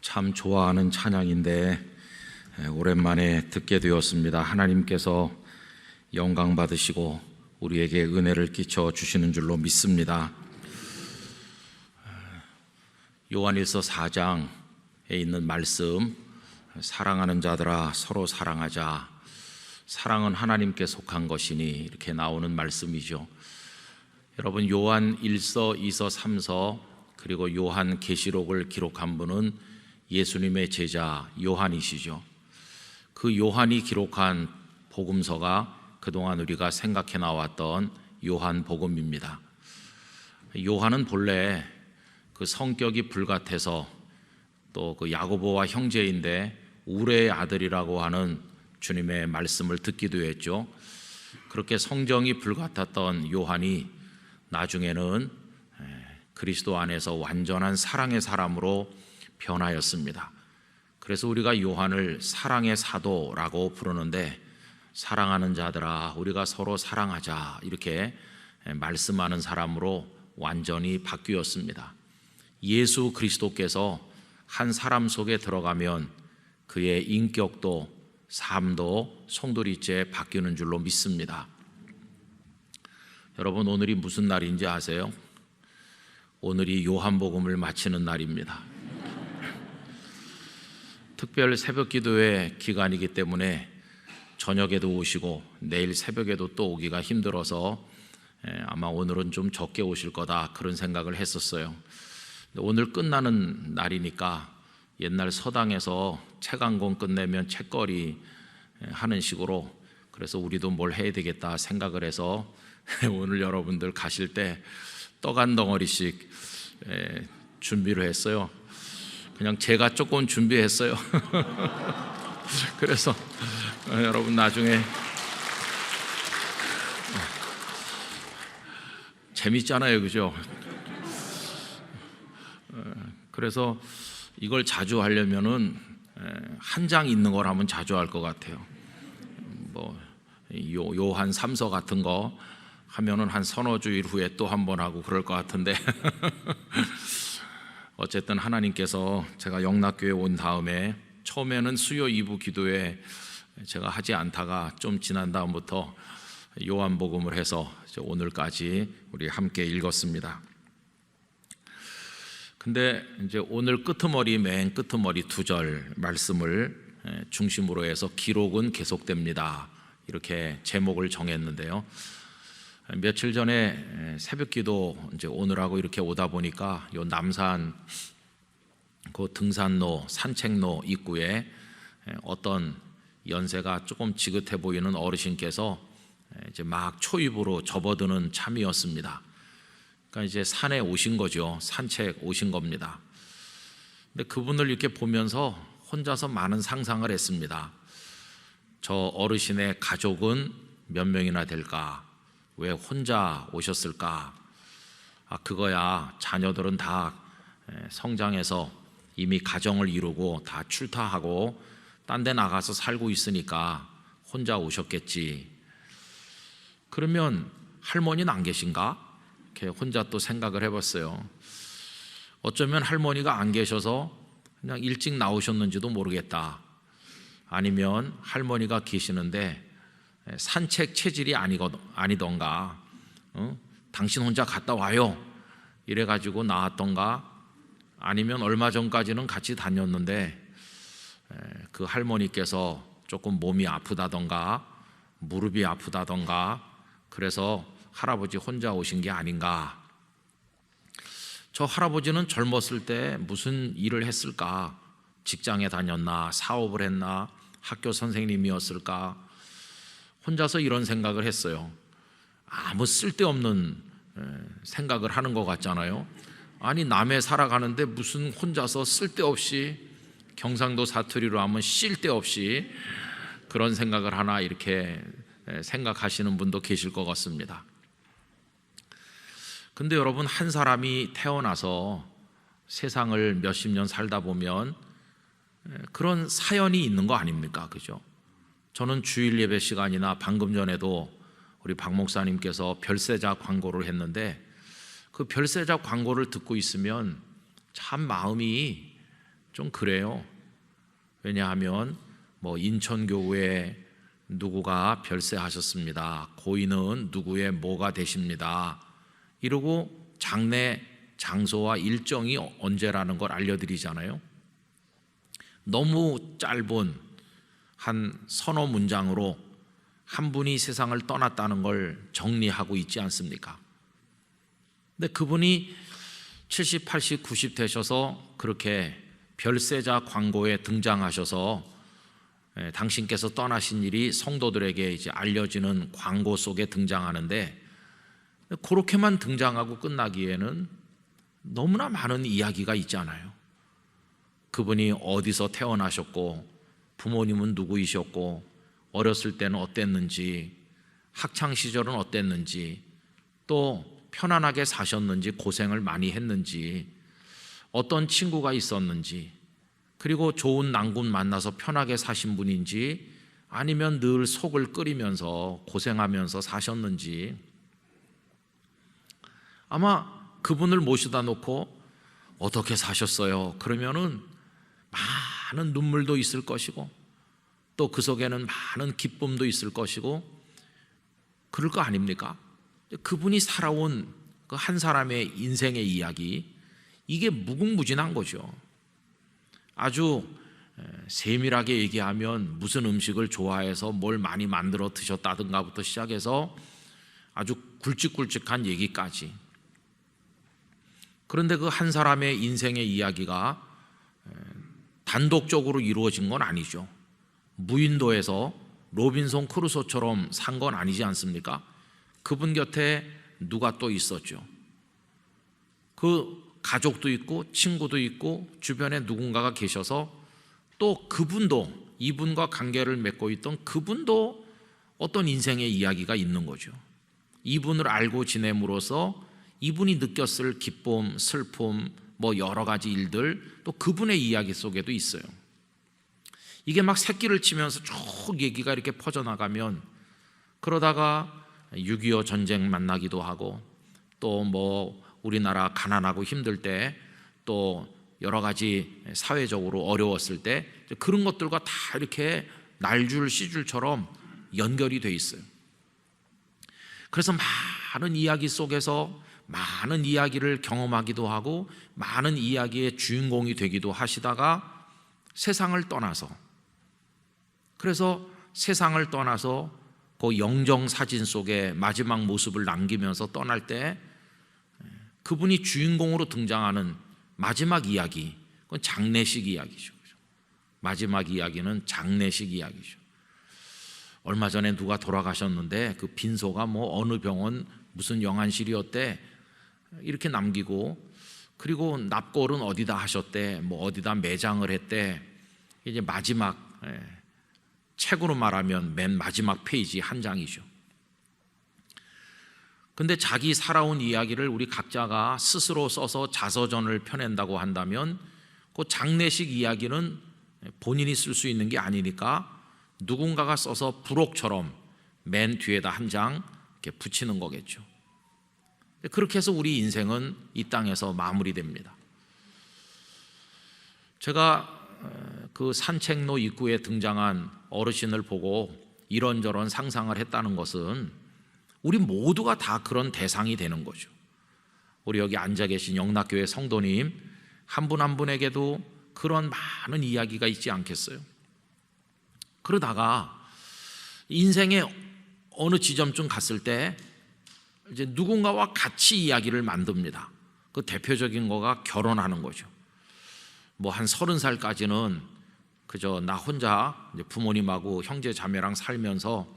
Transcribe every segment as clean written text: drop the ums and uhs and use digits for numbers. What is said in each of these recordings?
참 좋아하는 찬양인데 오랜만에 듣게 되었습니다. 하나님께서 영광 받으시고 우리에게 은혜를 끼쳐 주시는 줄로 믿습니다. 요한일서 4장에 있는 말씀, 사랑하는 자들아 서로 사랑하자. 사랑은 하나님께 속한 것이니, 이렇게 나오는 말씀이죠. 여러분, 요한 1서, 2서, 3서 그리고 요한 계시록을 기록한 분은 예수님의 제자 요한이시죠. 그 요한이 기록한 복음서가 그동안 우리가 생각해 나왔던 요한복음입니다. 요한은 본래 그 성격이 불같아서 또 그 야고보와 형제인데 우레의 아들이라고 하는 주님의 말씀을 듣기도 했죠. 그렇게 성정이 불같았던 요한이 나중에는 그리스도 안에서 완전한 사랑의 사람으로 변하였습니다. 그래서 우리가 요한을 사랑의 사도라고 부르는데, 사랑하는 자들아 우리가 서로 사랑하자, 이렇게 말씀하는 사람으로 완전히 바뀌었습니다. 예수 그리스도께서 한 사람 속에 들어가면 그의 인격도 삶도 송두리째 바뀌는 줄로 믿습니다. 여러분, 오늘이 무슨 날인지 아세요? 오늘이 요한복음을 마치는 날입니다. 특별 새벽 기도회 기간이기 때문에 저녁에도 오시고 내일 새벽에도 또 오기가 힘들어서 아마 오늘은 좀 적게 오실 거다, 그런 생각을 했었어요. 오늘 끝나는 날이니까 옛날 서당에서 책 한 권 끝내면 책거리 하는 식으로, 그래서 우리도 뭘 해야 되겠다 생각을 해서 오늘 여러분들 가실 때 떡 한 덩어리씩 준비를 했어요. 그냥 제가 조금 준비했어요. 그래서 여러분 나중에 재밌잖아요, 그죠? 그래서 이걸 자주 하려면은 한 장 있는 걸 하면 자주 할 것 같아요. 뭐 요한 3서 같은 거 하면은 한 서너 주일 후에 또 한 번 하고 그럴 것 같은데 어쨌든 하나님께서 제가 영락교회 온 다음에 처음에는 수요 2부 기도회 제가 하지 않다가 좀 지난 다음부터 요한복음을 해서 오늘까지 우리 함께 읽었습니다. 근데 이제 오늘 맨 끄트머리 2절 말씀을 중심으로 해서 기록은 계속됩니다, 이렇게 제목을 정했는데요. 며칠 전에 새벽기도 이제 오늘하고 이렇게 오다 보니까 요 남산 그 등산로 산책로 입구에 어떤 연세가 조금 지긋해 보이는 어르신께서 이제 막 초입으로 접어드는 참이었습니다. 그러니까 이제 산에 오신 거죠. 산책 오신 겁니다. 근데 그분을 이렇게 보면서 혼자서 많은 상상을 했습니다. 저 어르신의 가족은 몇 명이나 될까? 왜 혼자 오셨을까? 그거야, 자녀들은 다 성장해서 이미 가정을 이루고 다 출타하고 딴 데 나가서 살고 있으니까 혼자 오셨겠지. 그러면 할머니는 안 계신가? 이렇게 혼자 또 생각을 해봤어요. 어쩌면 할머니가 안 계셔서 그냥 일찍 나오셨는지도 모르겠다. 아니면 할머니가 계시는데 산책 체질이 아니던가, 당신 혼자 갔다 와요 이래가지고 나왔던가, 아니면 얼마 전까지는 같이 다녔는데 그 할머니께서 조금 몸이 아프다던가 무릎이 아프다던가 그래서 할아버지 혼자 오신 게 아닌가. 저 할아버지는 젊었을 때 무슨 일을 했을까? 직장에 다녔나? 사업을 했나? 학교 선생님이었을까? 혼자서 이런 생각을 했어요. 아무 쓸데없는 생각을 하는 것 같잖아요. 아니, 남해 살아가는데 무슨 혼자서 쓸데없이, 경상도 사투리로 하면 쓸데없이 그런 생각을 하나, 이렇게 생각하시는 분도 계실 것 같습니다. 근데 여러분, 한 사람이 태어나서 세상을 몇십 년 살다 보면 그런 사연이 있는 거 아닙니까? 그죠? 저는 주일 예배 시간이나 방금 전에도 우리 박 목사님께서 별세자 광고를 했는데, 그 별세자 광고를 듣고 있으면 참 마음이 좀 그래요. 왜냐하면 뭐 인천교회 누구가 별세하셨습니다. 고인은 누구의 뭐가 되십니다. 이러고 장례 장소와 일정이 언제라는 걸 알려드리잖아요. 너무 짧은 한 서너 문장으로 한 분이 세상을 떠났다는 걸 정리하고 있지 않습니까? 근데 그분이 70, 80, 90 되셔서 그렇게 별세자 광고에 등장하셔서 당신께서 떠나신 일이 성도들에게 이제 알려지는 광고 속에 등장하는데, 그렇게만 등장하고 끝나기에는 너무나 많은 이야기가 있잖아요. 그분이 어디서 태어나셨고, 부모님은 누구이셨고, 어렸을 때는 어땠는지, 학창시절은 어땠는지, 또 편안하게 사셨는지, 고생을 많이 했는지, 어떤 친구가 있었는지, 그리고 좋은 낭군 만나서 편하게 사신 분인지, 아니면 늘 속을 끓이면서 고생하면서 사셨는지, 아마 그분을 모셔다 놓고 어떻게 사셨어요? 그러면은 많은 눈물도 있을 것이고, 또 그 속에는 많은 기쁨도 있을 것이고, 그럴 거 아닙니까? 그분이 살아온 그 한 사람의 인생의 이야기, 이게 무궁무진한 거죠. 아주 세밀하게 얘기하면 무슨 음식을 좋아해서 뭘 많이 만들어 드셨다든가부터 시작해서 아주 굵직굵직한 얘기까지. 그런데 그 한 사람의 인생의 이야기가 단독적으로 이루어진 건 아니죠. 무인도에서 로빈손 크루소처럼 산 건 아니지 않습니까? 그분 곁에 누가 또 있었죠. 그 가족도 있고 친구도 있고 주변에 누군가가 계셔서, 또 그분도, 이분과 관계를 맺고 있던 그분도 어떤 인생의 이야기가 있는 거죠. 이분을 알고 지냄으로써 이분이 느꼈을 기쁨, 슬픔, 뭐 여러 가지 일들, 또 그분의 이야기 속에도 있어요. 이게 막 새끼를 치면서 쭉 얘기가 이렇게 퍼져나가면, 그러다가 6.25 전쟁 만나기도 하고, 또 뭐 우리나라 가난하고 힘들 때, 또 여러 가지 사회적으로 어려웠을 때, 그런 것들과 다 이렇게 날줄 씨줄처럼 연결이 돼 있어요. 그래서 많은 이야기 속에서 많은 이야기를 경험하기도 하고, 많은 이야기의 주인공이 되기도 하시다가 세상을 떠나서, 그래서 세상을 떠나서 그 영정 사진 속에 마지막 모습을 남기면서 떠날 때 그분이 주인공으로 등장하는 마지막 이야기, 그건 장례식 이야기죠. 마지막 이야기는 장례식 이야기죠. 얼마 전에 누가 돌아가셨는데 그 빈소가 뭐 어느 병원 무슨 영안실이었대 이렇게 남기고, 그리고 납골은 어디다 하셨대, 뭐 어디다 매장을 했대. 이제 마지막, 책으로 말하면 맨 마지막 페이지 한 장이죠. 근데 자기 살아온 이야기를 우리 각자가 스스로 써서 자서전을 펴낸다고 한다면, 그 장례식 이야기는 본인이 쓸 수 있는 게 아니니까 누군가가 써서 부록처럼 맨 뒤에다 한 장 이렇게 붙이는 거겠죠. 그렇게 해서 우리 인생은 이 땅에서 마무리됩니다. 제가 그 산책로 입구에 등장한 어르신을 보고 이런저런 상상을 했다는 것은, 우리 모두가 다 그런 대상이 되는 거죠. 우리 여기 앉아 계신 영락교회 성도님 한 분 한 분에게도 그런 많은 이야기가 있지 않겠어요? 그러다가 인생의 어느 지점쯤 갔을 때 이제 누군가와 같이 이야기를 만듭니다. 그 대표적인 거가 결혼하는 거죠. 뭐 한 30살까지는 그저 나 혼자 부모님하고 형제 자매랑 살면서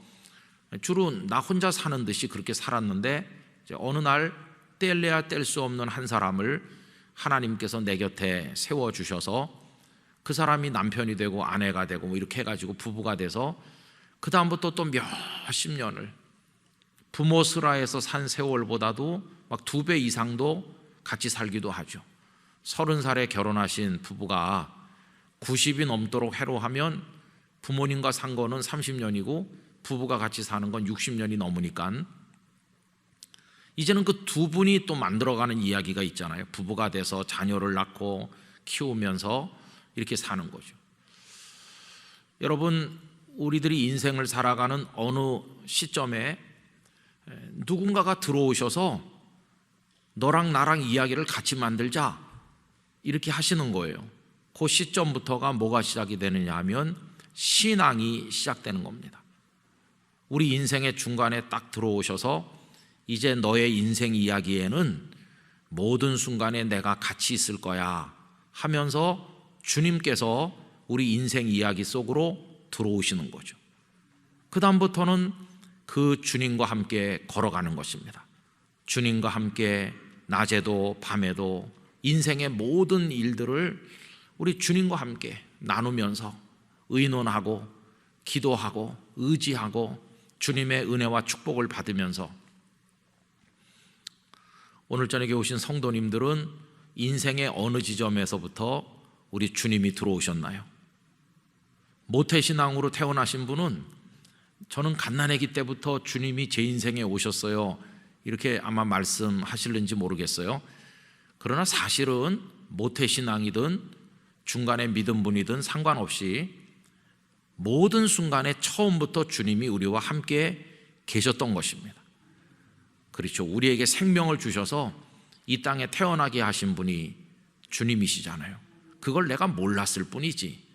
주로 나 혼자 사는 듯이 그렇게 살았는데, 이제 어느 날 뗄래야 뗄 수 없는 한 사람을 하나님께서 내 곁에 세워주셔서 그 사람이 남편이 되고 아내가 되고 뭐 이렇게 해가지고 부부가 돼서 그 다음부터 또 몇십 년을 부모 슬하에서 산 세월보다도 막 2배 이상도 같이 살기도 하죠. 30살에 결혼하신 부부가 90이 넘도록 해로하면 부모님과 산 거는 30년이고 부부가 같이 사는 건 60년이 넘으니까 이제는 그 두 분이 또 만들어가는 이야기가 있잖아요. 부부가 돼서 자녀를 낳고 키우면서 이렇게 사는 거죠. 여러분, 우리들이 인생을 살아가는 어느 시점에 누군가가 들어오셔서 너랑 나랑 이야기를 같이 만들자 이렇게 하시는 거예요. 그 시점부터가 뭐가 시작이 되느냐 하면 신앙이 시작되는 겁니다. 우리 인생의 중간에 딱 들어오셔서 이제 너의 인생 이야기에는 모든 순간에 내가 같이 있을 거야 하면서 주님께서 우리 인생 이야기 속으로 들어오시는 거죠. 그 다음부터는 그 주님과 함께 걸어가는 것입니다. 주님과 함께 낮에도 밤에도 인생의 모든 일들을 우리 주님과 함께 나누면서 의논하고 기도하고 의지하고 주님의 은혜와 축복을 받으면서 오늘 저녁에 오신 성도님들은 인생의 어느 지점에서부터 우리 주님이 들어오셨나요? 모태신앙으로 태어나신 분은 저는 갓난아기 때부터 주님이 제 인생에 오셨어요 이렇게 아마 말씀하실는지 모르겠어요. 그러나 사실은 모태신앙이든 중간에 믿은 분이든 상관없이 모든 순간에 처음부터 주님이 우리와 함께 계셨던 것입니다. 그렇죠. 우리에게 생명을 주셔서 이 땅에 태어나게 하신 분이 주님이시잖아요. 그걸 내가 몰랐을 뿐이지.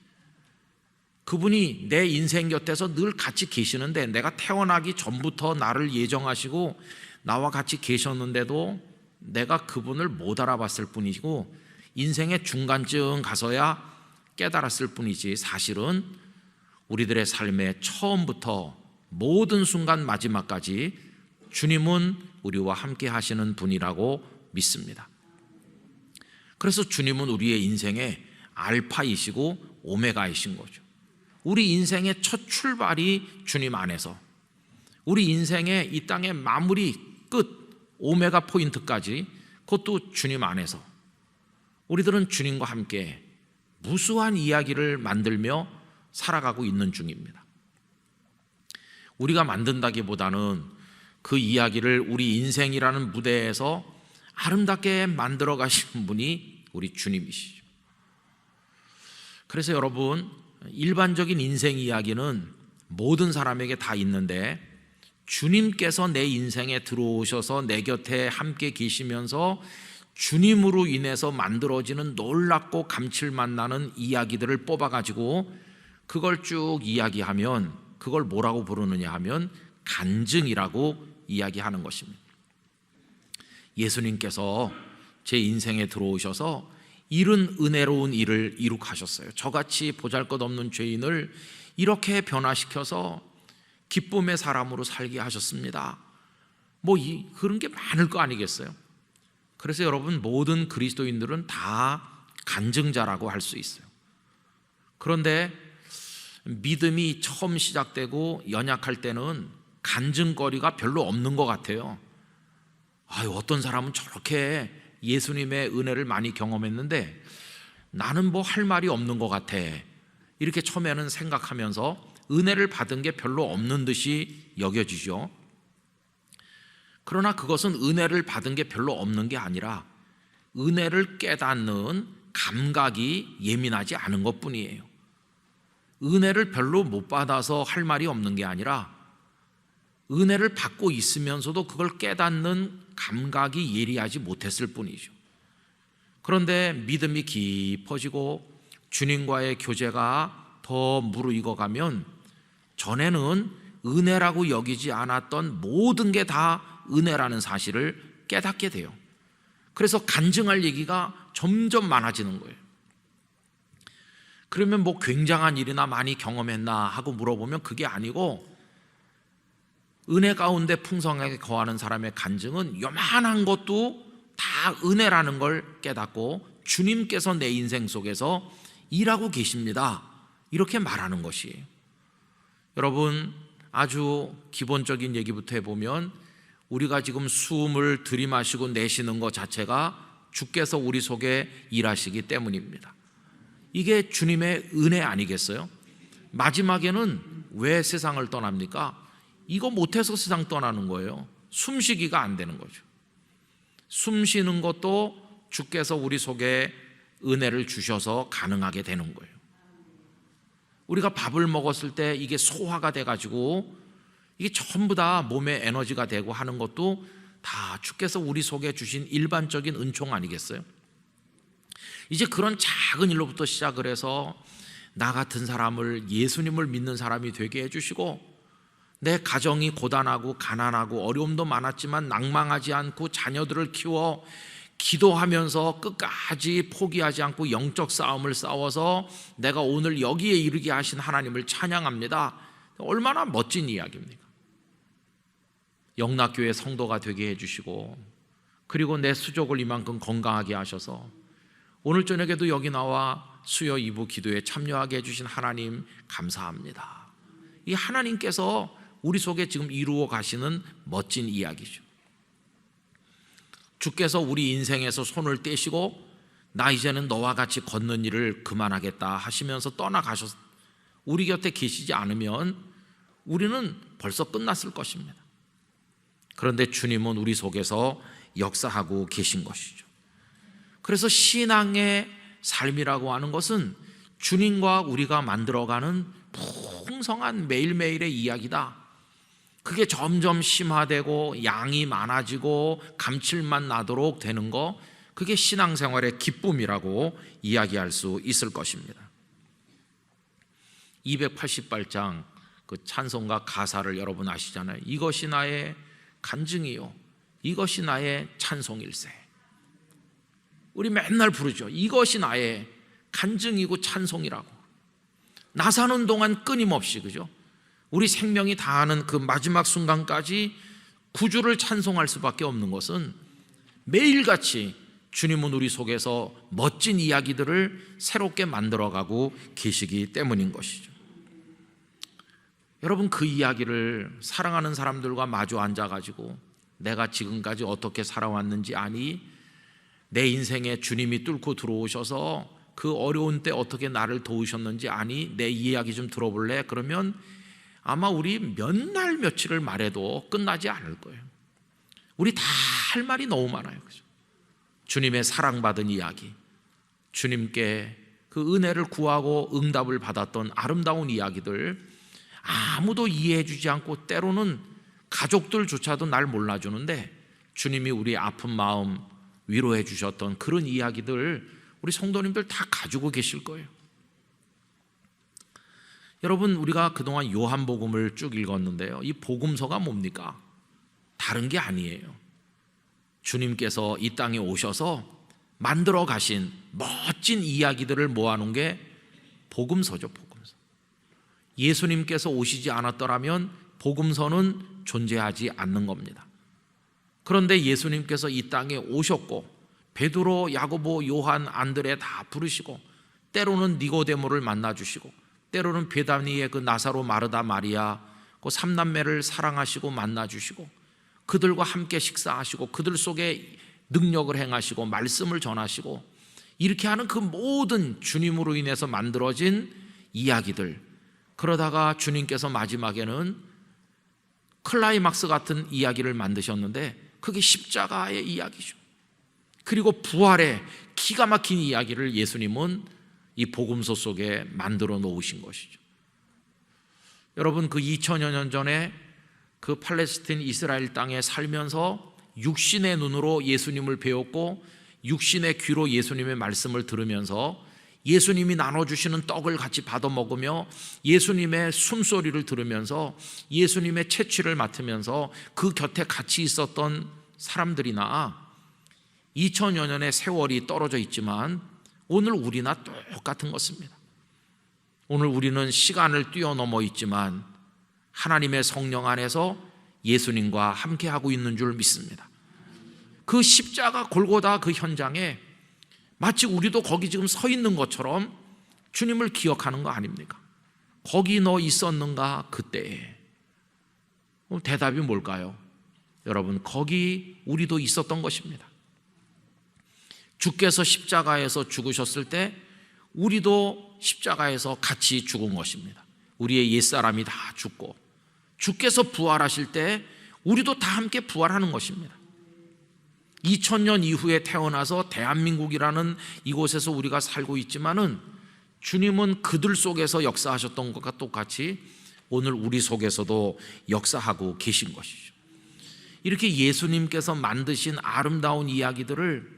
그분이 내 인생 곁에서 늘 같이 계시는데 내가 태어나기 전부터 나를 예정하시고 나와 같이 계셨는데도 내가 그분을 못 알아봤을 뿐이고 인생의 중간쯤 가서야 깨달았을 뿐이지 사실은 우리들의 삶의 처음부터 모든 순간 마지막까지 주님은 우리와 함께 하시는 분이라고 믿습니다. 그래서 주님은 우리의 인생의 알파이시고 오메가이신 거죠. 우리 인생의 첫 출발이 주님 안에서 우리 인생의 이 땅의 마무리 끝 오메가 포인트까지 그것도 주님 안에서 우리들은 주님과 함께 무수한 이야기를 만들며 살아가고 있는 중입니다. 우리가 만든다기보다는 그 이야기를 우리 인생이라는 무대에서 아름답게 만들어 가신 분이 우리 주님이시죠. 그래서 여러분, 일반적인 인생 이야기는 모든 사람에게 다 있는데 주님께서 내 인생에 들어오셔서 내 곁에 함께 계시면서 주님으로 인해서 만들어지는 놀랍고 감칠맛 나는 이야기들을 뽑아가지고 그걸 쭉 이야기하면 그걸 뭐라고 부르느냐 하면 간증이라고 이야기하는 것입니다. 예수님께서 제 인생에 들어오셔서 이른 은혜로운 일을 이룩하셨어요. 저같이 보잘것없는 죄인을 이렇게 변화시켜서 기쁨의 사람으로 살게 하셨습니다. 그런 게 많을 거 아니겠어요? 그래서 여러분, 모든 그리스도인들은 다 간증자라고 할 수 있어요. 그런데 믿음이 처음 시작되고 연약할 때는 간증거리가 별로 없는 것 같아요. 어떤 사람은 저렇게 예수님의 은혜를 많이 경험했는데 나는 할 말이 없는 것 같아. 이렇게 처음에는 생각하면서 은혜를 받은 게 별로 없는 듯이 여겨지죠. 그러나 그것은 은혜를 받은 게 별로 없는 게 아니라 은혜를 깨닫는 감각이 예민하지 않은 것뿐이에요. 은혜를 별로 못 받아서 할 말이 없는 게 아니라 은혜를 받고 있으면서도 그걸 깨닫는 감각이 예리하지 못했을 뿐이죠. 그런데 믿음이 깊어지고 주님과의 교제가 더 무르익어가면 전에는 은혜라고 여기지 않았던 모든 게 다 은혜라는 사실을 깨닫게 돼요. 그래서 간증할 얘기가 점점 많아지는 거예요. 그러면 굉장한 일이나 많이 경험했나 하고 물어보면 그게 아니고 은혜 가운데 풍성하게 거하는 사람의 간증은 요만한 것도 다 은혜라는 걸 깨닫고 주님께서 내 인생 속에서 일하고 계십니다. 이렇게 말하는 것이에요. 여러분, 아주 기본적인 얘기부터 해보면 우리가 지금 숨을 들이마시고 내쉬는 것 자체가 주께서 우리 속에 일하시기 때문입니다. 이게 주님의 은혜 아니겠어요? 마지막에는 왜 세상을 떠납니까? 이거 못해서 세상 떠나는 거예요. 숨쉬기가 안 되는 거죠. 숨 쉬는 것도 주께서 우리 속에 은혜를 주셔서 가능하게 되는 거예요. 우리가 밥을 먹었을 때 이게 소화가 돼가지고 이게 전부 다 몸에 에너지가 되고 하는 것도 다 주께서 우리 속에 주신 일반적인 은총 아니겠어요? 이제 그런 작은 일로부터 시작을 해서 나 같은 사람을, 예수님을 믿는 사람이 되게 해주시고, 내 가정이 고단하고 가난하고 어려움도 많았지만 낭망하지 않고 자녀들을 키워 기도하면서 끝까지 포기하지 않고 영적 싸움을 싸워서 내가 오늘 여기에 이르게 하신 하나님을 찬양합니다. 얼마나 멋진 이야기입니까? 영락교회 성도가 되게 해주시고, 그리고 내 수족을 이만큼 건강하게 하셔서 오늘 저녁에도 여기 나와 수요 2부 기도에 참여하게 해주신 하나님 감사합니다. 이 하나님께서 우리 속에 지금 이루어 가시는 멋진 이야기죠. 주께서 우리 인생에서 손을 떼시고 나 이제는 너와 같이 걷는 일을 그만하겠다 하시면서 떠나가셔서 우리 곁에 계시지 않으면 우리는 벌써 끝났을 것입니다. 그런데 주님은 우리 속에서 역사하고 계신 것이죠. 그래서 신앙의 삶이라고 하는 것은 주님과 우리가 만들어가는 풍성한 매일매일의 이야기다. 그게 점점 심화되고 양이 많아지고 감칠맛 나도록 되는 거, 그게 신앙생활의 기쁨이라고 이야기할 수 있을 것입니다. 288장 그 찬송가 가사를 여러분 아시잖아요. 이것이 나의 간증이요, 이것이 나의 찬송일세. 우리 맨날 부르죠. 이것이 나의 간증이고 찬송이라고. 나 사는 동안 끊임없이, 그죠? 우리 생명이 다하는 그 마지막 순간까지 구주를 찬송할 수밖에 없는 것은 매일같이 주님은 우리 속에서 멋진 이야기들을 새롭게 만들어가고 계시기 때문인 것이죠. 여러분, 그 이야기를 사랑하는 사람들과 마주 앉아가지고 내가 지금까지 어떻게 살아왔는지 아니? 내 인생에 주님이 뚫고 들어오셔서 그 어려운 때 어떻게 나를 도우셨는지 아니? 내 이야기 좀 들어볼래? 그러면 아마 우리 몇 날 며칠을 말해도 끝나지 않을 거예요. 우리 다 할 말이 너무 많아요. 그죠? 주님의 사랑받은 이야기, 주님께 그 은혜를 구하고 응답을 받았던 아름다운 이야기들, 아무도 이해해 주지 않고 때로는 가족들조차도 날 몰라주는데 주님이 우리 아픈 마음 위로해 주셨던 그런 이야기들 우리 성도님들 다 가지고 계실 거예요. 여러분, 우리가 그동안 요한복음을 쭉 읽었는데요, 이 복음서가 뭡니까? 다른 게 아니에요. 주님께서 이 땅에 오셔서 만들어 가신 멋진 이야기들을 모아놓은 게 복음서죠. 복음서. 예수님께서 오시지 않았더라면 복음서는 존재하지 않는 겁니다. 그런데 예수님께서 이 땅에 오셨고 베드로, 야고보, 요한, 안드레 다 부르시고 때로는 니고데모를 만나주시고 때로는 베다니의 그 나사로, 마르다, 마리아 그 삼남매를 사랑하시고 만나주시고 그들과 함께 식사하시고 그들 속에 능력을 행하시고 말씀을 전하시고 이렇게 하는 그 모든 주님으로 인해서 만들어진 이야기들, 그러다가 주님께서 마지막에는 클라이막스 같은 이야기를 만드셨는데 그게 십자가의 이야기죠. 그리고 부활의 기가 막힌 이야기를 예수님은 이 복음서 속에 만들어 놓으신 것이죠. 여러분, 그 2000여 년 전에 그 팔레스틴 이스라엘 땅에 살면서 육신의 눈으로 예수님을 배웠고 육신의 귀로 예수님의 말씀을 들으면서 예수님이 나눠주시는 떡을 같이 받아 먹으며 예수님의 숨소리를 들으면서 예수님의 채취를 맡으면서 그 곁에 같이 있었던 사람들이나 2000여 년의 세월이 떨어져 있지만 오늘 우리나 똑같은 것입니다. 오늘 우리는 시간을 뛰어넘어 있지만 하나님의 성령 안에서 예수님과 함께하고 있는 줄 믿습니다. 그 십자가 골고다 그 현장에 마치 우리도 거기 지금 서 있는 것처럼 주님을 기억하는 거 아닙니까? 거기 너 있었는가 그때에? 대답이 뭘까요? 여러분, 거기 우리도 있었던 것입니다. 주께서 십자가에서 죽으셨을 때 우리도 십자가에서 같이 죽은 것입니다. 우리의 옛사람이 다 죽고 주께서 부활하실 때 우리도 다 함께 부활하는 것입니다. 2000년 이후에 태어나서 대한민국이라는 이곳에서 우리가 살고 있지만은 주님은 그들 속에서 역사하셨던 것과 똑같이 오늘 우리 속에서도 역사하고 계신 것이죠. 이렇게 예수님께서 만드신 아름다운 이야기들을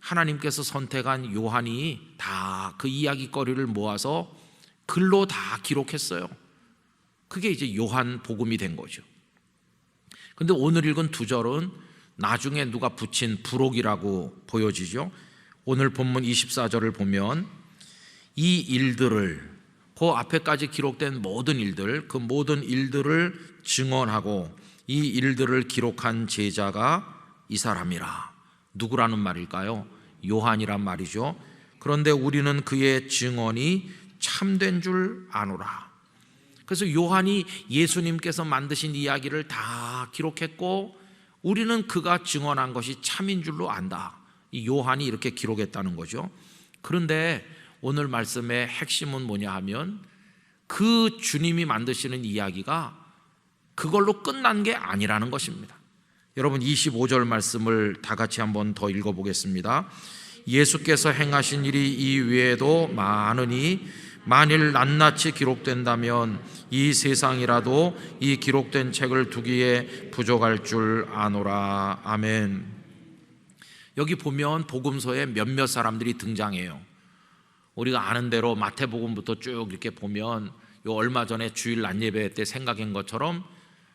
하나님께서 선택한 요한이 다 그 이야기거리를 모아서 글로 다 기록했어요. 그게 이제 요한 복음이 된 거죠. 근데 오늘 읽은 2절은 나중에 누가 붙인 부록이라고 보여지죠. 오늘 본문 24절을 보면 이 일들을, 그 앞에까지 기록된 모든 일들, 그 모든 일들을 증언하고 이 일들을 기록한 제자가 이 사람이라. 누구라는 말일까요? 요한이란 말이죠. 그런데 우리는 그의 증언이 참된 줄 아노라. 그래서 요한이 예수님께서 만드신 이야기를 다 기록했고 우리는 그가 증언한 것이 참인 줄로 안다. 이 요한이 이렇게 기록했다는 거죠. 그런데 오늘 말씀의 핵심은 뭐냐 하면 그 주님이 만드시는 이야기가 그걸로 끝난 게 아니라는 것입니다. 여러분 25절 말씀을 다 같이 한번 더 읽어보겠습니다. 예수께서 행하신 일이 이 외에도 많으니 만일 낱낱이 기록된다면 이 세상이라도 이 기록된 책을 두기에 부족할 줄 아노라. 아멘. 여기 보면 복음서에 몇몇 사람들이 등장해요. 우리가 아는 대로 마태복음부터 쭉 이렇게 보면 요 얼마 전에 주일 낮예배 때 생각한 것처럼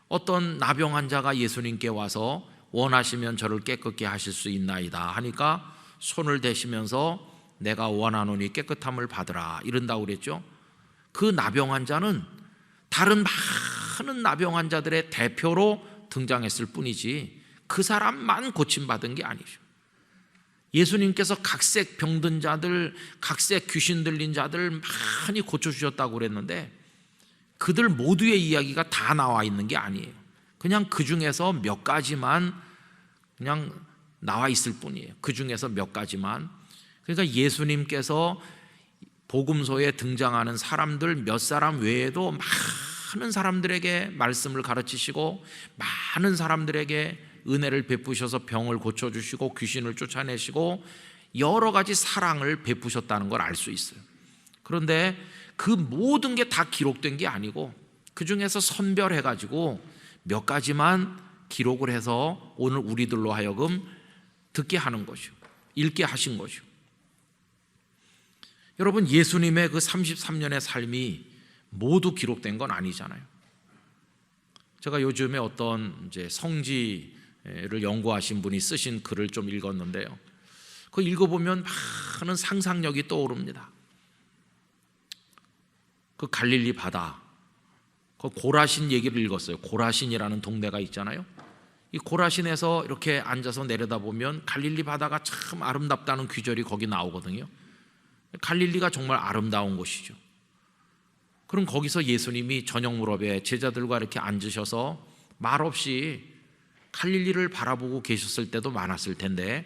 어떤 나병 환자가 예수님께 와서 원하시면 저를 깨끗게 하실 수 있나이다 하니까 손을 대시면서 내가 원하노니 깨끗함을 받으라 이른다고 그랬죠. 그 나병 환자는 다른 많은 나병 환자들의 대표로 등장했을 뿐이지 그 사람만 고침받은 게 아니죠. 예수님께서 각색 병든 자들, 각색 귀신 들린 자들 많이 고쳐주셨다고 그랬는데 그들 모두의 이야기가 다 나와 있는 게 아니에요. 그냥 그 중에서 몇 가지만 그냥 나와 있을 뿐이에요. 그 중에서 몇 가지만. 그러니까 예수님께서 복음서에 등장하는 사람들 몇 사람 외에도 많은 사람들에게 말씀을 가르치시고 많은 사람들에게 은혜를 베푸셔서 병을 고쳐주시고 귀신을 쫓아내시고 여러 가지 사랑을 베푸셨다는 걸 알 수 있어요. 그런데 그 모든 게 다 기록된 게 아니고 그 중에서 선별해가지고 몇 가지만 기록을 해서 오늘 우리들로 하여금 듣게 하는 거죠. 읽게 하신 거죠. 여러분 예수님의 그 33년의 삶이 모두 기록된 건 아니잖아요. 제가 요즘에 어떤 이제 성지를 연구하신 분이 쓰신 글을 좀 읽었는데요. 그거 읽어보면 많은 상상력이 떠오릅니다. 그 갈릴리 바다, 그 고라신 얘기를 읽었어요. 고라신이라는 동네가 있잖아요. 이 고라신에서 이렇게 앉아서 내려다보면 갈릴리 바다가 참 아름답다는 귀절이 거기 나오거든요. 갈릴리가 정말 아름다운 곳이죠. 그럼 거기서 예수님이 저녁 무렵에 제자들과 이렇게 앉으셔서 말없이 갈릴리를 바라보고 계셨을 때도 많았을 텐데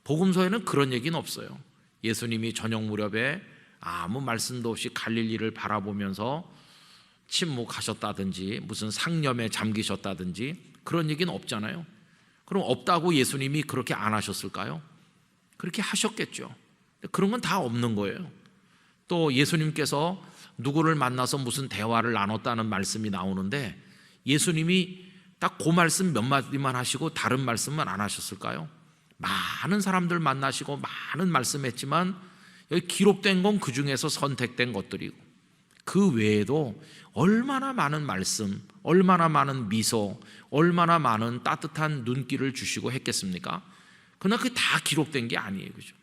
복음서에는 그런 얘기는 없어요. 예수님이 저녁 무렵에 아무 말씀도 없이 갈릴리를 바라보면서 침묵하셨다든지 무슨 상념에 잠기셨다든지 그런 얘기는 없잖아요. 그럼 없다고 예수님이 그렇게 안 하셨을까요? 그렇게 하셨겠죠. 그런 건 다 없는 거예요. 또 예수님께서 누구를 만나서 무슨 대화를 나눴다는 말씀이 나오는데 예수님이 딱 그 말씀 몇 마디만 하시고 다른 말씀은 안 하셨을까요? 많은 사람들 만나시고 많은 말씀했지만 여기 기록된 건 그 중에서 선택된 것들이고 그 외에도 얼마나 많은 말씀, 얼마나 많은 미소, 얼마나 많은 따뜻한 눈길을 주시고 했겠습니까? 그러나 그게 다 기록된 게 아니에요. 그죠?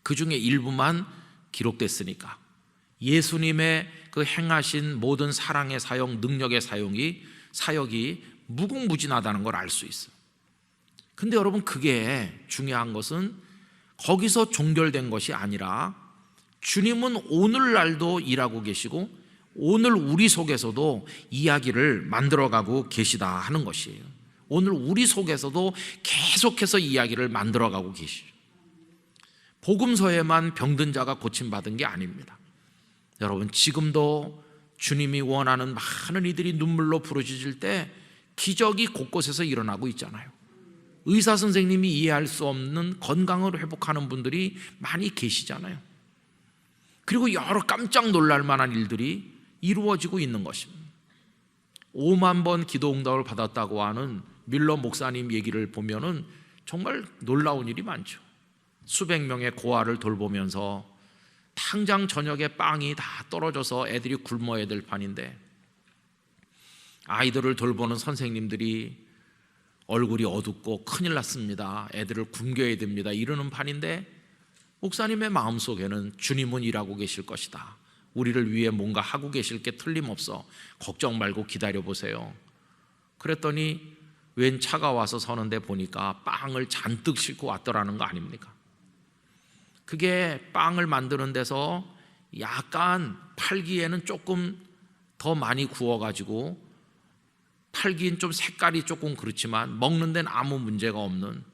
그 중에 일부만 기록됐으니까 예수님의 그 행하신 모든 사랑의 사역, 능력의 사역이 무궁무진하다는 걸 알 수 있어요. 근데 여러분 그게 중요한 것은 거기서 종결된 것이 아니라 주님은 오늘날도 일하고 계시고 오늘 우리 속에서도 이야기를 만들어가고 계시다 하는 것이에요. 오늘 우리 속에서도 계속해서 이야기를 만들어가고 계시죠. 복음서에만 병든 자가 고침받은 게 아닙니다. 여러분 지금도 주님이 원하는 많은 이들이 눈물로 부르짖을 때 기적이 곳곳에서 일어나고 있잖아요. 의사 선생님이 이해할 수 없는 건강을 회복하는 분들이 많이 계시잖아요. 그리고 여러 깜짝 놀랄 만한 일들이 이루어지고 있는 것입니다. 5만 번 기도 응답을 받았다고 하는 밀러 목사님 얘기를 보면은 정말 놀라운 일이 많죠. 수백 명의 고아를 돌보면서 당장 저녁에 빵이 다 떨어져서 애들이 굶어야 될 판인데 아이들을 돌보는 선생님들이 얼굴이 어둡고 큰일 났습니다, 애들을 굶겨야 됩니다 이러는 판인데 목사님의 마음속에는 주님은 일하고 계실 것이다, 우리를 위해 뭔가 하고 계실 게 틀림없어, 걱정 말고 기다려보세요. 그랬더니 웬 차가 와서 서는데 보니까 빵을 잔뜩 싣고 왔더라는 거 아닙니까? 그게 빵을 만드는 데서 약간 팔기에는 조금 더 많이 구워가지고 팔기엔 좀 색깔이 조금 그렇지만 먹는 데는 아무 문제가 없는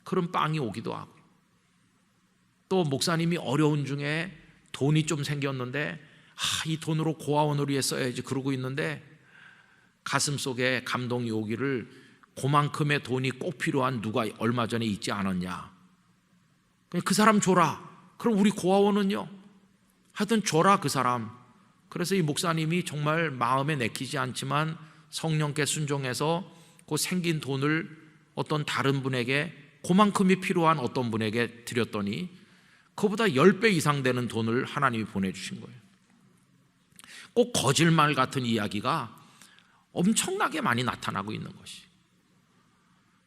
그런 빵이 오기도 하고, 또 목사님이 어려운 중에 돈이 좀 생겼는데 이 돈으로 고아원을 위해 써야지 그러고 있는데 가슴속에 감동이 오기를 그만큼의 돈이 꼭 필요한 누가 얼마 전에 있지 않았냐, 그 사람 줘라. 그럼 우리 고아원은요, 하여튼 줘라 그 사람. 그래서 이 목사님이 정말 마음에 내키지 않지만 성령께 순종해서 그 생긴 돈을 어떤 다른 분에게, 그만큼이 필요한 어떤 분에게 드렸더니 그보다 10배 이상 되는 돈을 하나님이 보내주신 거예요. 꼭 거짓말 같은 이야기가 엄청나게 많이 나타나고 있는 것이.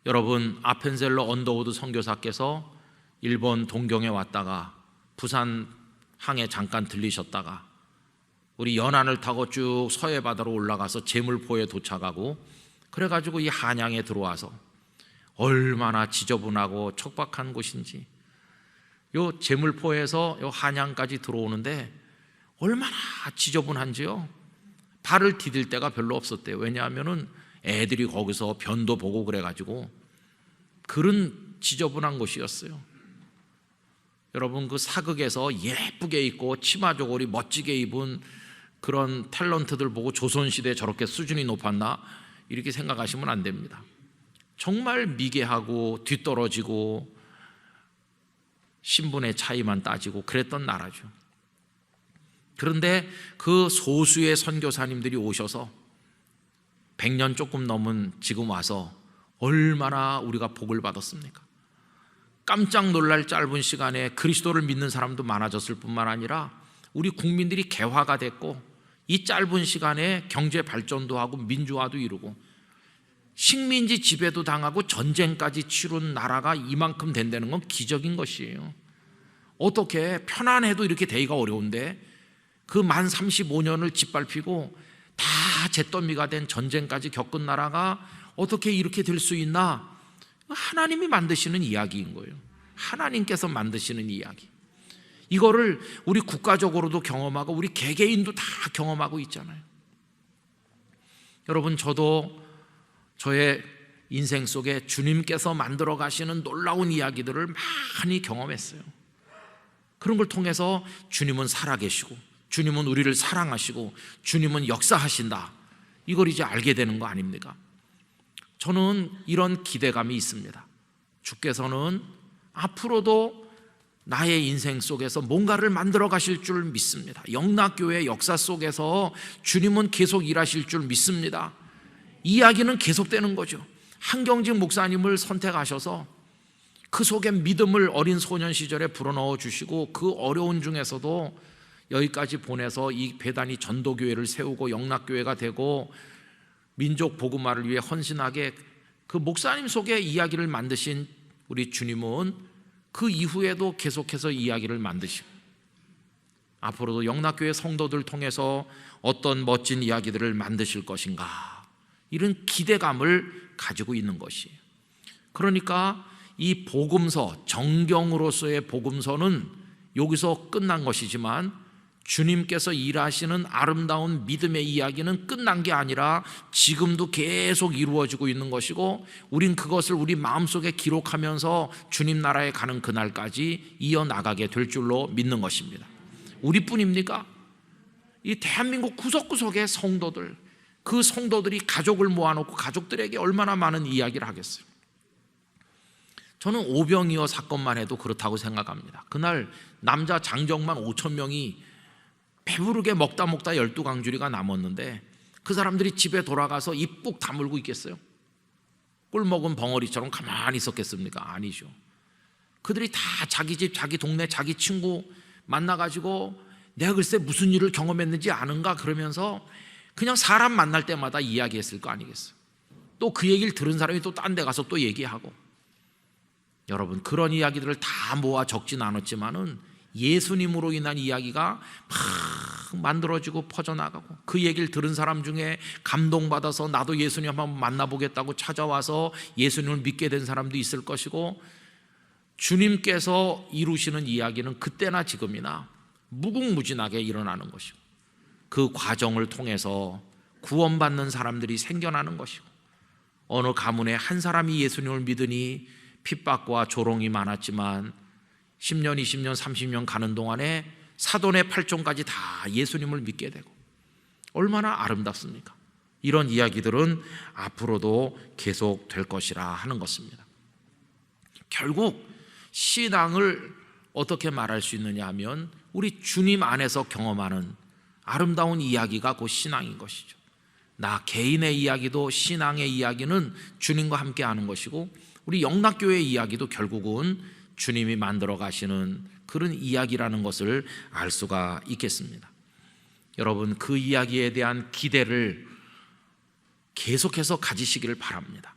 여러분, 아펜셀러 언더우드 선교사께서 일본 동경에 왔다가 부산 항에 잠깐 들리셨다가 우리 연안을 타고 쭉 서해바다로 올라가서 제물포에 도착하고 그래가지고 이 한양에 들어와서 얼마나 지저분하고 척박한 곳인지, 요 제물포에서 요 한양까지 들어오는데 얼마나 지저분한지요. 발을 디딜 데가 별로 없었대요. 왜냐하면은 애들이 거기서 변도 보고 그래가지고 그런 지저분한 곳이었어요. 여러분, 그 사극에서 예쁘게 입고 치마 저고리 멋지게 입은 그런 탤런트들 보고 조선시대에 저렇게 수준이 높았나 이렇게 생각하시면 안 됩니다. 정말 미개하고 뒤떨어지고 신분의 차이만 따지고 그랬던 나라죠. 그런데 그 소수의 선교사님들이 오셔서 100년 조금 넘은 지금 와서 얼마나 우리가 복을 받았습니까? 깜짝 놀랄 짧은 시간에 그리스도를 믿는 사람도 많아졌을 뿐만 아니라 우리 국민들이 개화가 됐고 이 짧은 시간에 경제 발전도 하고 민주화도 이루고 식민지 지배도 당하고 전쟁까지 치룬 나라가 이만큼 된다는 건 기적인 것이에요. 어떻게 편안해도 이렇게 되기가 어려운데 그 만 35년을 짓밟히고 다 잿더미가 된 전쟁까지 겪은 나라가 어떻게 이렇게 될 수 있나? 하나님이 만드시는 이야기인 거예요. 하나님께서 만드시는 이야기. 이거를 우리 국가적으로도 경험하고 우리 개개인도 다 경험하고 있잖아요. 여러분, 저도 저의 인생 속에 주님께서 만들어 가시는 놀라운 이야기들을 많이 경험했어요. 그런 걸 통해서 주님은 살아계시고 주님은 우리를 사랑하시고 주님은 역사하신다, 이걸 이제 알게 되는 거 아닙니까? 저는 이런 기대감이 있습니다. 주께서는 앞으로도 나의 인생 속에서 뭔가를 만들어 가실 줄 믿습니다. 영락교회 역사 속에서 주님은 계속 일하실 줄 믿습니다. 이야기는 계속되는 거죠. 한경직 목사님을 선택하셔서 그 속에 믿음을 어린 소년 시절에 불어넣어 주시고 그 어려운 중에서도 여기까지 보내서 이 배단위 전도교회를 세우고 영락교회가 되고 민족 복음화를 위해 헌신하게 그 목사님 속에 이야기를 만드신 우리 주님은 그 이후에도 계속해서 이야기를 만드시고 앞으로도 영락교회 성도들 통해서 어떤 멋진 이야기들을 만드실 것인가, 이런 기대감을 가지고 있는 것이에요. 그러니까 이 복음서, 정경으로서의 복음서는 여기서 끝난 것이지만 주님께서 일하시는 아름다운 믿음의 이야기는 끝난 게 아니라 지금도 계속 이루어지고 있는 것이고 우린 그것을 우리 마음속에 기록하면서 주님 나라에 가는 그날까지 이어나가게 될 줄로 믿는 것입니다. 우리뿐입니까? 이 대한민국 구석구석의 성도들, 그 성도들이 가족을 모아놓고 가족들에게 얼마나 많은 이야기를 하겠어요. 저는 오병이어 사건만 해도 그렇다고 생각합니다. 그날 남자 장정만 5천 명이 배부르게 먹다 12강주리가 남았는데 그 사람들이 집에 돌아가서 입 꾹 다물고 있겠어요? 꿀 먹은 벙어리처럼 가만히 있었겠습니까? 아니죠. 그들이 다 자기 집, 자기 동네, 자기 친구 만나가지고 내가 글쎄 무슨 일을 경험했는지 아는가 그러면서 그냥 사람 만날 때마다 이야기했을 거 아니겠어요? 또 그 얘기를 들은 사람이 또 딴 데 가서 또 얘기하고. 여러분, 그런 이야기들을 다 모아 적진 않았지만은 예수님으로 인한 이야기가 막 만들어지고 퍼져나가고, 그 얘기를 들은 사람 중에 감동받아서 나도 예수님 한번 만나보겠다고 찾아와서 예수님을 믿게 된 사람도 있을 것이고, 주님께서 이루시는 이야기는 그때나 지금이나 무궁무진하게 일어나는 것이고, 그 과정을 통해서 구원받는 사람들이 생겨나는 것이고, 어느 가문에 한 사람이 예수님을 믿으니 핍박과 조롱이 많았지만 10년, 20년, 30년 가는 동안에 사돈의 8종까지 다 예수님을 믿게 되고, 얼마나 아름답습니까? 이런 이야기들은 앞으로도 계속 될 것이라 하는 것입니다. 결국 신앙을 어떻게 말할 수 있느냐 하면 우리 주님 안에서 경험하는 아름다운 이야기가 곧 신앙인 것이죠. 나 개인의 이야기도, 신앙의 이야기는 주님과 함께 하는 것이고, 우리 영락교회의 이야기도 결국은 주님이 만들어 가시는 그런 이야기라는 것을 알 수가 있겠습니다. 여러분, 그 이야기에 대한 기대를 계속해서 가지시기를 바랍니다.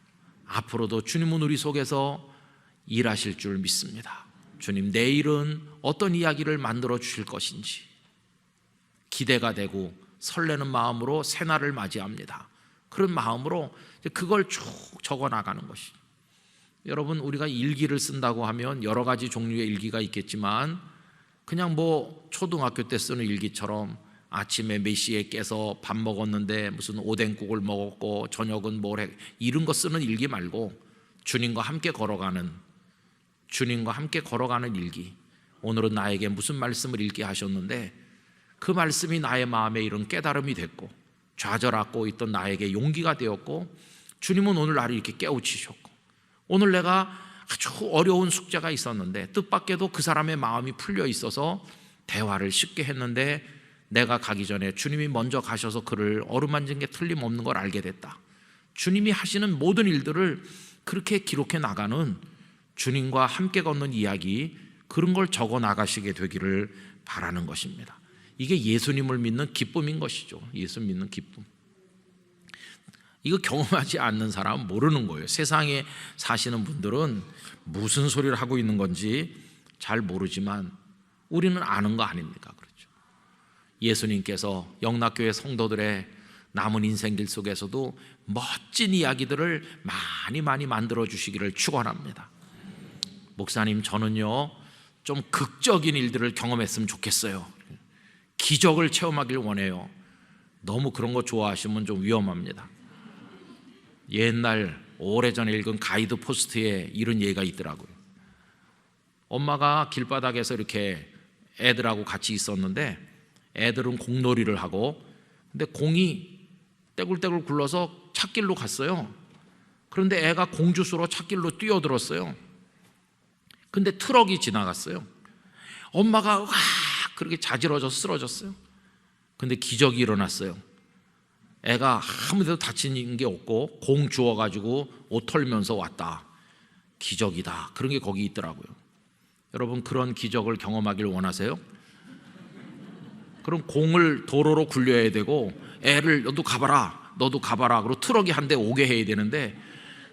앞으로도 주님은 우리 속에서 일하실 줄 믿습니다. 주님, 내일은 어떤 이야기를 만들어 주실 것인지 기대가 되고 설레는 마음으로 새날을 맞이합니다. 그런 마음으로 그걸 쭉 적어 나가는 것이. 여러분, 우리가 일기를 쓴다고 하면 여러 가지 종류의 일기가 있겠지만 그냥 초등학교 때 쓰는 일기처럼 아침에 몇 시에 깨서 밥 먹었는데 무슨 오뎅국을 먹었고 저녁은 뭘 해, 이런 거 쓰는 일기 말고 주님과 함께 걸어가는 일기. 오늘은 나에게 무슨 말씀을 읽게 하셨는데 그 말씀이 나의 마음에 이런 깨달음이 됐고 좌절하고 있던 나에게 용기가 되었고, 주님은 오늘 나를 이렇게 깨우치셨고, 오늘 내가 아주 어려운 숙제가 있었는데 뜻밖에도 그 사람의 마음이 풀려 있어서 대화를 쉽게 했는데 내가 가기 전에 주님이 먼저 가셔서 그를 어루만진 게 틀림없는 걸 알게 됐다. 주님이 하시는 모든 일들을 그렇게 기록해 나가는 주님과 함께 걷는 이야기, 그런 걸 적어 나가시게 되기를 바라는 것입니다. 이게 예수님을 믿는 기쁨인 것이죠. 예수 믿는 기쁨. 이거 경험하지 않는 사람은 모르는 거예요. 세상에 사시는 분들은 무슨 소리를 하고 있는 건지 잘 모르지만 우리는 아는 거 아닙니까? 그렇죠. 예수님께서 영락교회 성도들의 남은 인생길 속에서도 멋진 이야기들을 많이 만들어 주시기를 축원합니다. 목사님, 저는요 좀 극적인 일들을 경험했으면 좋겠어요. 기적을 체험하길 원해요. 너무 그런 거 좋아하시면 좀 위험합니다. 옛날 오래전에 읽은 가이드 포스트에 이런 얘기가 있더라고요. 엄마가 길바닥에서 이렇게 애들하고 같이 있었는데 애들은 공놀이를 하고, 근데 공이 떼굴떼굴 굴러서 찻길로 갔어요. 그런데 애가 공주수로 찻길로 뛰어들었어요. 근데 트럭이 지나갔어요. 엄마가 와 그렇게 자지러져서 쓰러졌어요. 근데 기적이 일어났어요. 애가 아무데도 다친 게 없고 공 주워가지고 옷 털면서 왔다. 기적이다. 그런 게 거기 있더라고요. 여러분, 그런 기적을 경험하길 원하세요? 그럼 공을 도로로 굴려야 되고 애를 너도 가봐라 그리고 트럭이 한 대 오게 해야 되는데,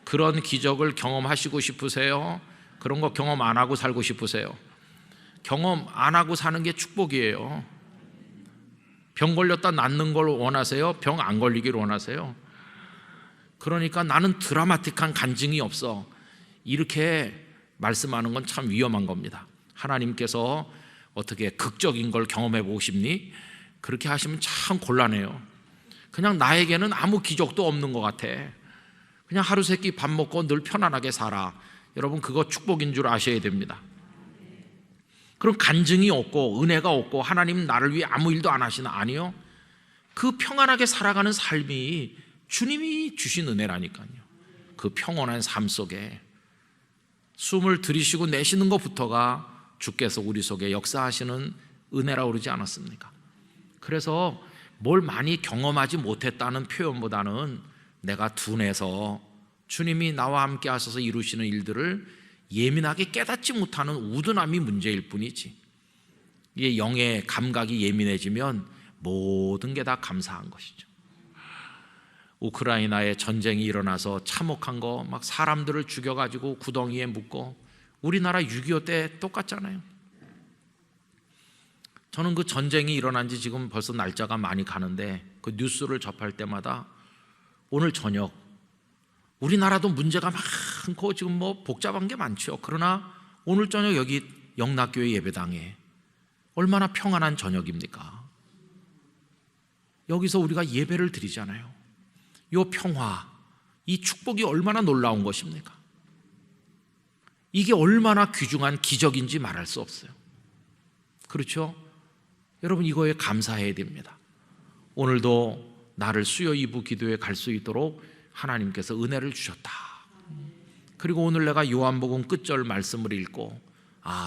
그런 기적을 경험하시고 싶으세요? 그런 거 경험 안 하고 살고 싶으세요? 경험 안 하고 사는 게 축복이에요. 병 걸렸다 낫는 걸 원하세요? 병 안 걸리길 원하세요? 그러니까 나는 드라마틱한 간증이 없어, 이렇게 말씀하는 건 참 위험한 겁니다. 하나님께서 어떻게 극적인 걸 경험해 보고 싶니? 그렇게 하시면 참 곤란해요. 그냥 나에게는 아무 기적도 없는 것 같아. 그냥 하루 세끼 밥 먹고 늘 편안하게 살아. 여러분, 그거 축복인 줄 아셔야 됩니다. 그럼 간증이 없고 은혜가 없고 하나님 나를 위해 아무 일도 안 하시나? 아니요. 그 평안하게 살아가는 삶이 주님이 주신 은혜라니까요. 그 평온한 삶 속에 숨을 들이쉬고 내쉬는 것부터가 주께서 우리 속에 역사하시는 은혜라고 그러지 않았습니까? 그래서 뭘 많이 경험하지 못했다는 표현보다는 내가 둔해서 주님이 나와 함께 하셔서 이루시는 일들을 예민하게 깨닫지 못하는 우둔함이 문제일 뿐이지, 이게 영의 감각이 예민해지면 모든 게 다 감사한 것이죠. 우크라이나에 전쟁이 일어나서 참혹한 거, 막 사람들을 죽여가지고 구덩이에 묻고, 우리나라 6.25 때 똑같잖아요. 저는 그 전쟁이 일어난 지 지금 벌써 날짜가 많이 가는데 그 뉴스를 접할 때마다 오늘 저녁 우리나라도 문제가 많고 지금 뭐 복잡한 게 많죠. 그러나 오늘 저녁 여기 영락교회 예배당에 얼마나 평안한 저녁입니까? 여기서 우리가 예배를 드리잖아요. 이 평화, 이 축복이 얼마나 놀라운 것입니까? 이게 얼마나 귀중한 기적인지 말할 수 없어요. 그렇죠? 여러분, 이거에 감사해야 됩니다. 오늘도 나를 수요 2부 기도에 갈 수 있도록 하나님께서 은혜를 주셨다. 그리고 오늘 내가 요한복음 끝절 말씀을 읽고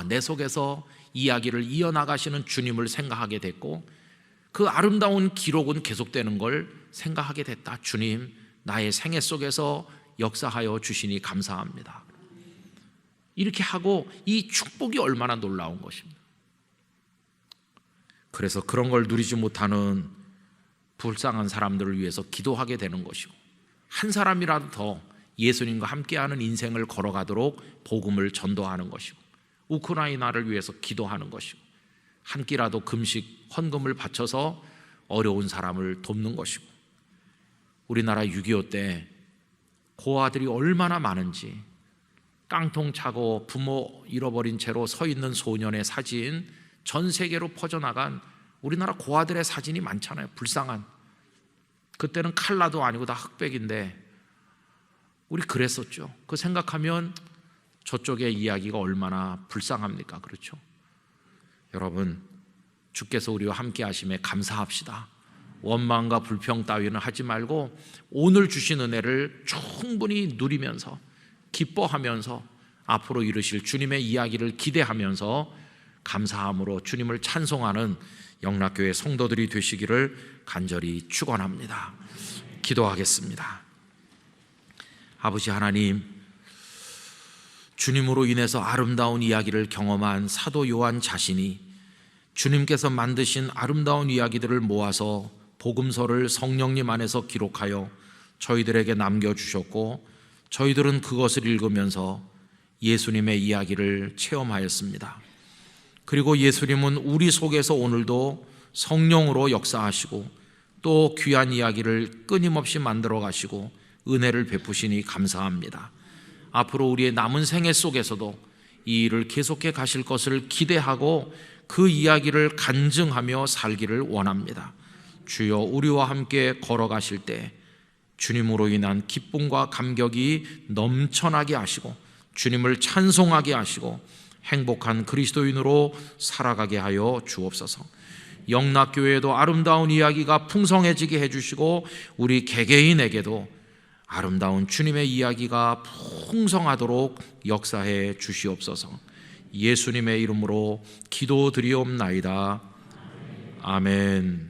내 속에서 이야기를 이어나가시는 주님을 생각하게 됐고, 그 아름다운 기록은 계속되는 걸 생각하게 됐다. 주님, 나의 생애 속에서 역사하여 주시니 감사합니다. 이렇게 하고 이 축복이 얼마나 놀라운 것입니다. 그래서 그런 걸 누리지 못하는 불쌍한 사람들을 위해서 기도하게 되는 것이고, 한 사람이라도 더 예수님과 함께하는 인생을 걸어가도록 복음을 전도하는 것이고, 우크라이나를 위해서 기도하는 것이고, 한 끼라도 금식 헌금을 바쳐서 어려운 사람을 돕는 것이고, 우리나라 6.25 때 고아들이 얼마나 많은지, 깡통 차고 부모 잃어버린 채로 서 있는 소년의 사진 전 세계로 퍼져나간 우리나라 고아들의 사진이 많잖아요. 불쌍한, 그때는 칼라도 아니고 다 흑백인데 우리 그랬었죠. 그 생각하면 저쪽의 이야기가 얼마나 불쌍합니까? 그렇죠? 여러분, 주께서 우리와 함께 하심에 감사합시다. 원망과 불평 따위는 하지 말고 오늘 주신 은혜를 충분히 누리면서 기뻐하면서 앞으로 이루실 주님의 이야기를 기대하면서 감사함으로 주님을 찬송하는 영락교회 성도들이 되시기를 간절히 축원합니다. 기도하겠습니다. 아버지 하나님, 주님으로 인해서 아름다운 이야기를 경험한 사도 요한 자신이 주님께서 만드신 아름다운 이야기들을 모아서 복음서를 성령님 안에서 기록하여 저희들에게 남겨주셨고, 저희들은 그것을 읽으면서 예수님의 이야기를 체험하였습니다. 그리고 예수님은 우리 속에서 오늘도 성령으로 역사하시고 또 귀한 이야기를 끊임없이 만들어 가시고 은혜를 베푸시니 감사합니다. 앞으로 우리의 남은 생애 속에서도 이 일을 계속해 가실 것을 기대하고 그 이야기를 간증하며 살기를 원합니다. 주여, 우리와 함께 걸어가실 때 주님으로 인한 기쁨과 감격이 넘쳐나게 하시고 주님을 찬송하게 하시고 행복한 그리스도인으로 살아가게 하여 주옵소서. 영락교회에도 아름다운 이야기가 풍성해지게 해주시고 우리 개개인에게도 아름다운 주님의 이야기가 풍성하도록 역사해 주시옵소서. 예수님의 이름으로 기도드리옵나이다. 아멘.